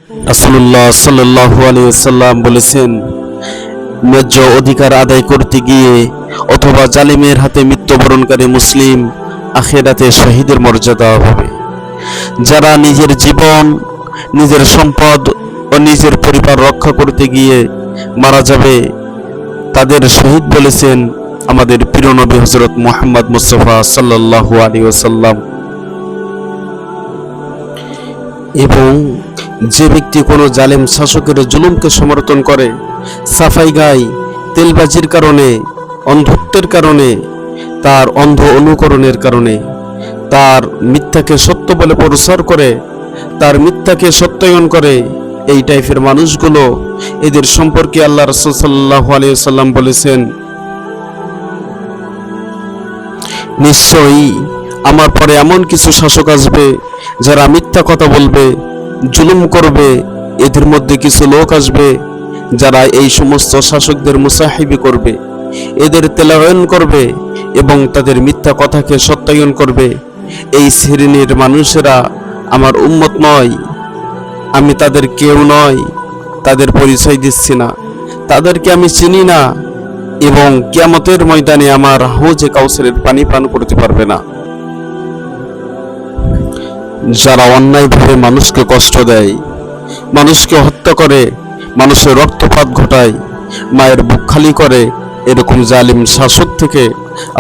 রাসূলুল্লাহ সাল্লাল্লাহু আলাইহি ওয়াসাল্লাম বলেছেন, ন্যায্য অধিকার আদায় করতে গিয়ে অথবা জালিমের হাতে মৃত্যুবরণকারী মুসলিম আখিরাতে শহীদের মর্যাদা পাবে। যারা নিজের জীবন, নিজের সম্পদ ও নিজের পরিবার রক্ষা করতে গিয়ে মারা যাবে তাদের শহীদ বলেছেন আমাদের প্রিয় নবী হযরত মুহাম্মদ মুস্তাফা সাল্লাল্লাহু আলাইহি ওয়াসাল্লাম। এবং যে ব্যক্তি কোনো জালেম শাসকের জুলুমকে সমর্থন করে, সাফাই গায়, তেলবাজির কারণে, অন্ধত্বের কারণে, তার অন্ধ অনুকরণের কারণে, তার মিথ্যাকে সত্য বলে প্রচার করে, তার মিথ্যাকে সত্যায়ন করে, এই টাইপের মানুষগুলো, এদের সম্পর্কে আল্লাহ রাসূল সাল্লাল্লাহু আলাইহি ওয়াসাল্লাম বলেছেন, নিশ্চয়ই আমার পরে এমন কিছু শাসক আসবে যারা মিথ্যা কথা বলবে, জুলুম করবে। এদের মধ্যে কিছু লোক আসবে যারা এই সমস্ত শাসকদের মুসাহিবি করবে, এদের তেলাওয়াত করবে এবং তাদের মিথ্যা কথাকে সত্যায়ন করবে। এই শ্রেণীর মানুষেরা আমার উম্মত নয়, আমি তাদের কেউ নয়, তাদের পরিচয় দিচ্ছি না, তাদেরকে আমি চিনি না এবং কিয়ামতের ময়দানে আমার হাউজে কাউসারের পানি পান করতে পারবে না। যারা অন্যায়ভাবে মানুষকে কষ্ট দেয়, মানুষকে হত্যা করে, মানুষের রক্তপাত ঘটায়, মায়ের বুক খালি করে, এরকম জালিম শাসক থেকে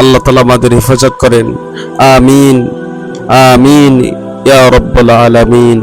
আল্লাহ তাআলা আমাদের হেফাজত করেন। আমিন আমিন ইয়া রাব্বাল আলামিন।